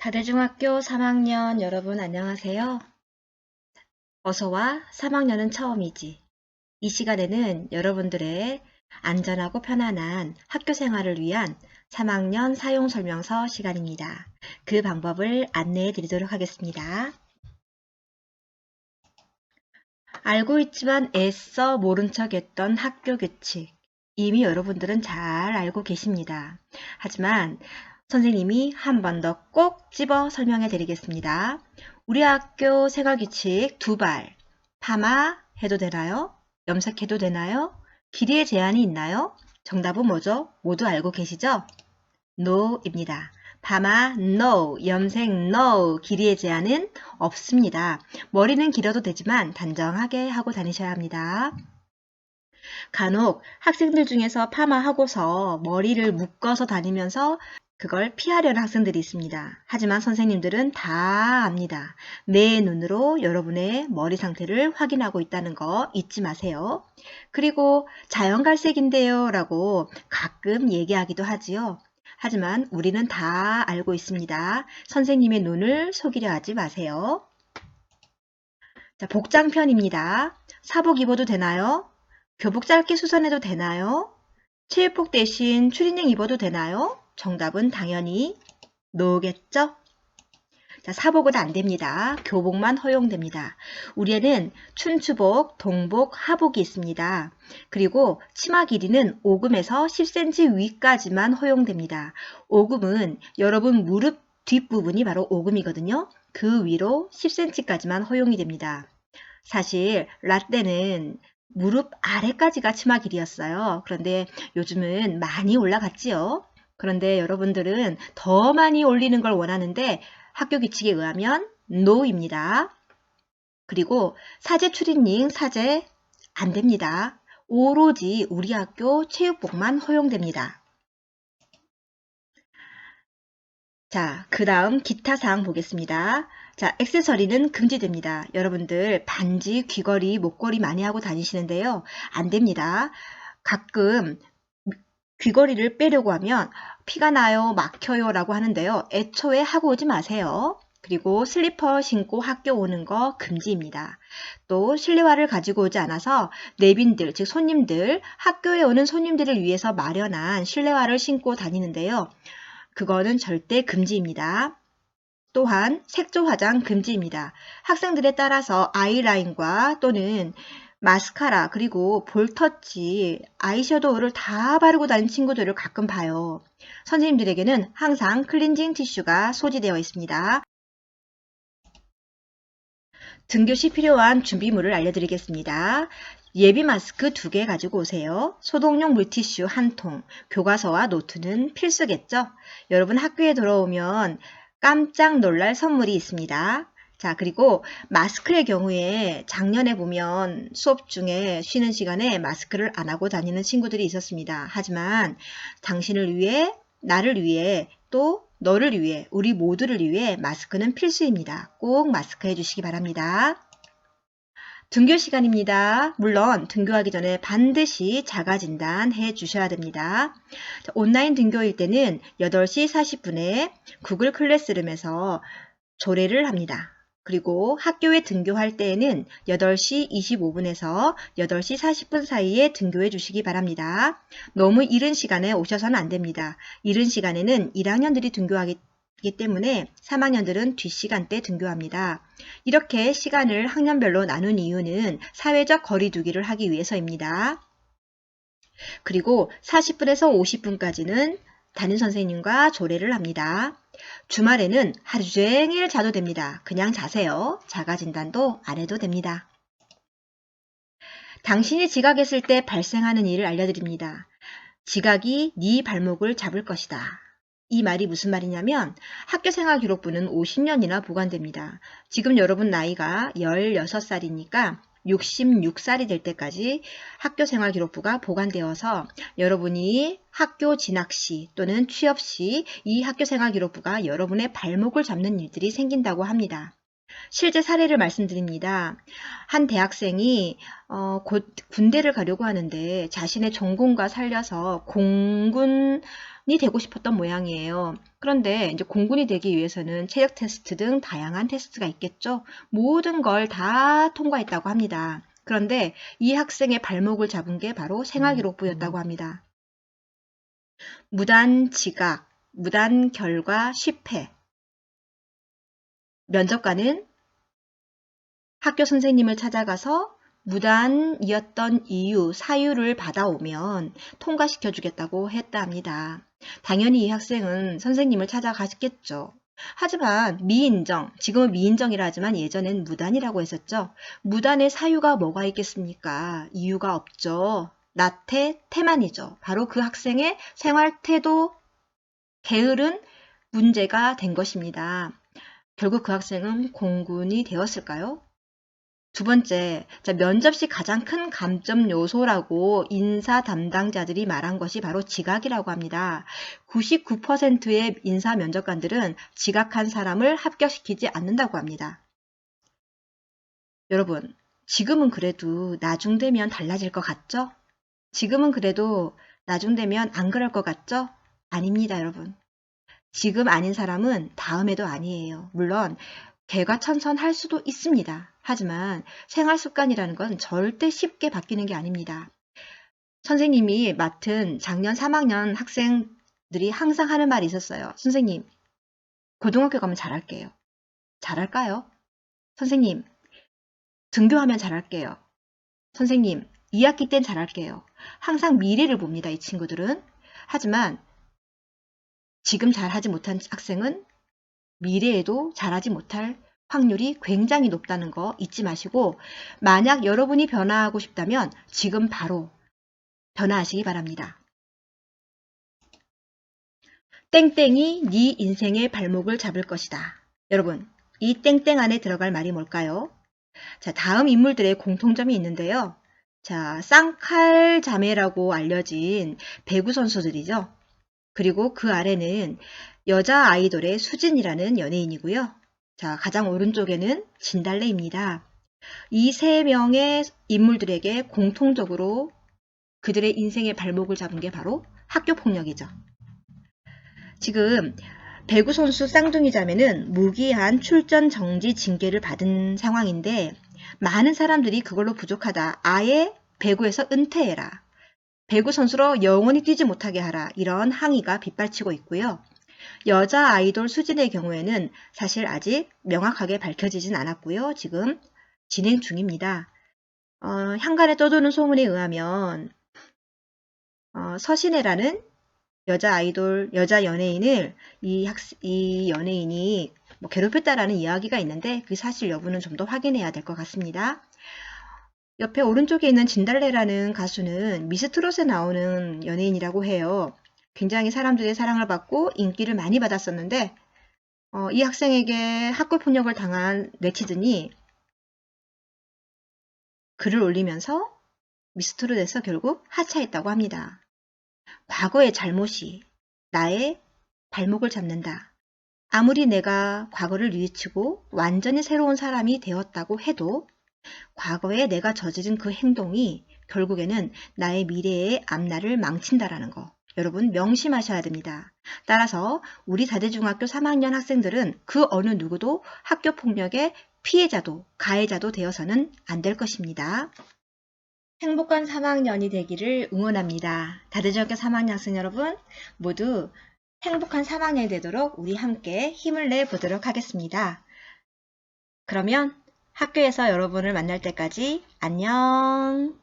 다대중학교 3학년 여러분 안녕하세요. 어서와 3학년은 처음이지. 이 시간에는 여러분들의 안전하고 편안한 학교 생활을 위한 3학년 사용설명서 시간입니다. 그 방법을 안내해 드리도록 하겠습니다. 알고 있지만 애써 모른 척 했던 학교 규칙. 이미 여러분들은 잘 알고 계십니다. 하지만 선생님이 한 번 더 꼭 집어 설명해 드리겠습니다. 우리 학교 생활규칙 2발. 파마 해도 되나요? 염색해도 되나요? 길이에 제한이 있나요? 정답은 뭐죠? 모두 알고 계시죠? NO입니다. 파마 NO, 염색 NO, 길이의 제한은 없습니다. 머리는 길어도 되지만 단정하게 하고 다니셔야 합니다. 간혹 학생들 중에서 파마하고서 머리를 묶어서 다니면서 그걸 피하려는 학생들이 있습니다. 하지만 선생님들은 다 압니다. 내 눈으로 여러분의 머리 상태를 확인하고 있다는 거 잊지 마세요. 그리고 자연갈색인데요 라고 가끔 얘기하기도 하지요. 하지만 우리는 다 알고 있습니다. 선생님의 눈을 속이려 하지 마세요. 자, 복장편입니다. 사복 입어도 되나요? 교복 짧게 수선해도 되나요? 체육복 대신 추리닝 입어도 되나요? 정답은 당연히 NO겠죠? 자, 사복은 안 됩니다. 교복만 허용됩니다. 우리에는 춘추복, 동복, 하복이 있습니다. 그리고 치마 길이는 5금에서 10cm 위까지만 허용됩니다. 5금은 여러분 무릎 뒷부분이 바로 5금이거든요. 그 위로 10cm까지만 허용이 됩니다. 사실 라떼는 무릎 아래까지가 치마 길이였어요. 그런데 요즘은 많이 올라갔지요. 그런데 여러분들은 더 많이 올리는 걸 원하는데 학교 규칙에 의하면 NO입니다. 그리고 사제 추리닝, 사제 안 됩니다. 오로지 우리 학교 체육복만 허용됩니다. 자, 그 다음 기타 사항 보겠습니다. 자, 액세서리는 금지됩니다. 여러분들 반지, 귀걸이, 목걸이 많이 하고 다니시는데요. 안 됩니다. 가끔 귀걸이를 빼려고 하면 피가 나요, 막혀요 라고 하는데요. 애초에 하고 오지 마세요. 그리고 슬리퍼 신고 학교 오는 거 금지입니다. 또 실내화를 가지고 오지 않아서 내빈들, 즉 손님들, 학교에 오는 손님들을 위해서 마련한 실내화를 신고 다니는데요. 그거는 절대 금지입니다. 또한 색조 화장 금지입니다. 학생들에 따라서 아이라인과 또는 마스카라 그리고 볼터치, 아이섀도우를 다 바르고 다니는 친구들을 가끔 봐요. 선생님들에게는 항상 클렌징 티슈가 소지되어 있습니다. 등교 시 필요한 준비물을 알려드리겠습니다. 예비 마스크 2개 가지고 오세요. 소독용 물티슈 1통, 교과서와 노트는 필수겠죠? 여러분 학교에 들어오면 깜짝 놀랄 선물이 있습니다. 자, 그리고 마스크의 경우에 작년에 보면 수업 중에 쉬는 시간에 마스크를 안 하고 다니는 친구들이 있었습니다. 하지만 당신을 위해, 나를 위해, 또 너를 위해, 우리 모두를 위해 마스크는 필수입니다. 꼭 마스크 해주시기 바랍니다. 등교 시간입니다. 물론 등교하기 전에 반드시 자가진단 해 주셔야 됩니다. 온라인 등교일 때는 8시 40분에 구글 클래스룸에서 조례를 합니다. 그리고 학교에 등교할 때에는 8시 25분에서 8시 40분 사이에 등교해 주시기 바랍니다. 너무 이른 시간에 오셔서는 안 됩니다. 이른 시간에는 1학년들이 등교하기 때문에 3학년들은 뒷시간대 등교합니다. 이렇게 시간을 학년별로 나눈 이유는 사회적 거리 두기를 하기 위해서입니다. 그리고 40분에서 50분까지는 담임선생님과 조례를 합니다. 주말에는 하루 종일 자도 됩니다. 그냥 자세요. 자가진단도 안 해도 됩니다. 당신이 지각했을 때 발생하는 일을 알려드립니다. 지각이 네 발목을 잡을 것이다. 이 말이 무슨 말이냐면 학교생활기록부는 50년이나 보관됩니다. 지금 여러분 나이가 16살이니까 66살이 될 때까지 학교생활기록부가 보관되어서 여러분이 학교 진학 시 또는 취업 시 이 학교생활기록부가 여러분의 발목을 잡는 일들이 생긴다고 합니다. 실제 사례를 말씀드립니다. 한 대학생이 곧 군대를 가려고 하는데 자신의 전공과 살려서 공군 되고 싶었던 모양이에요. 그런데 이제 공군이 되기 위해서는 체력 테스트 등 다양한 테스트가 있겠죠. 모든 걸 다 통과했다고 합니다. 그런데 이 학생의 발목을 잡은 게 바로 생활기록부였다고 합니다. 무단 지각, 무단 결과 10회. 면접관은 학교 선생님을 찾아가서 무단이었던 이유, 사유를 받아오면 통과시켜 주겠다고 했답니다. 당연히 이 학생은 선생님을 찾아갔겠죠. 하지만 미인정, 지금은 미인정이라 하지만 예전엔 무단이라고 했었죠. 무단의 사유가 뭐가 있겠습니까? 이유가 없죠. 나태, 태만이죠. 바로 그 학생의 생활태도 게으른 문제가 된 것입니다. 결국 그 학생은 공군이 되었을까요? 두 번째, 면접 시 가장 큰 감점 요소라고 인사 담당자들이 말한 것이 바로 지각이라고 합니다. 99%의 인사 면접관들은 지각한 사람을 합격시키지 않는다고 합니다. 여러분, 지금은 그래도 나중 되면 달라질 것 같죠? 지금은 그래도 나중 되면 안 그럴 것 같죠? 아닙니다, 여러분. 지금 아닌 사람은 다음에도 아니에요. 물론 개과천선할 수도 있습니다. 하지만 생활 습관이라는 건 절대 쉽게 바뀌는 게 아닙니다. 선생님이 맡은 작년 3학년 학생들이 항상 하는 말이 있었어요. 선생님, 고등학교 가면 잘할게요. 잘할까요? 선생님, 등교하면 잘할게요. 선생님, 2학기 땐 잘할게요. 항상 미래를 봅니다, 이 친구들은. 하지만 지금 잘하지 못한 학생은 미래에도 잘하지 못할 확률이 굉장히 높다는 거 잊지 마시고, 만약 여러분이 변화하고 싶다면 지금 바로 변화하시기 바랍니다. 땡땡이 네 인생의 발목을 잡을 것이다. 여러분, 이 땡땡 안에 들어갈 말이 뭘까요? 자, 다음 인물들의 공통점이 있는데요. 자, 쌍칼 자매라고 알려진 배구 선수들이죠. 그리고 그 아래는 여자 아이돌의 수진이라는 연예인이고요. 자, 가장 오른쪽에는 진달래입니다. 이 세 명의 인물들에게 공통적으로 그들의 인생의 발목을 잡은 게 바로 학교폭력이죠. 지금 배구 선수 쌍둥이 자매는 무기한 출전 정지 징계를 받은 상황인데, 많은 사람들이 그걸로 부족하다. 아예 배구에서 은퇴해라. 배구 선수로 영원히 뛰지 못하게 하라. 이런 항의가 빗발치고 있고요. 여자 아이돌 수진의 경우에는 사실 아직 명확하게 밝혀지진 않았고요. 지금 진행 중입니다. 향간에 떠도는 소문에 의하면 서신혜라는 여자 아이돌, 여자 연예인을 이 연예인이 괴롭혔다라는 이야기가 있는데 그 사실 여부는 좀 더 확인해야 될 것 같습니다. 옆에 오른쪽에 있는 진달래라는 가수는 미스트롯에 나오는 연예인이라고 해요. 굉장히 사람들의 사랑을 받고 인기를 많이 받았었는데 이 학생에게 학교폭력을 당한 네티즌이 글을 올리면서 미스트롯에서 결국 하차했다고 합니다. 과거의 잘못이 나의 발목을 잡는다. 아무리 내가 과거를 뉘우치고 완전히 새로운 사람이 되었다고 해도 과거에 내가 저지른 그 행동이 결국에는 나의 미래의 앞날을 망친다라는 거. 여러분 명심하셔야 됩니다. 따라서 우리 다대중학교 3학년 학생들은 그 어느 누구도 학교폭력의 피해자도 가해자도 되어서는 안 될 것입니다. 행복한 3학년이 되기를 응원합니다. 다대중학교 3학년 학생 여러분 모두 행복한 3학년이 되도록 우리 함께 힘을 내보도록 하겠습니다. 그러면 학교에서 여러분을 만날 때까지 안녕!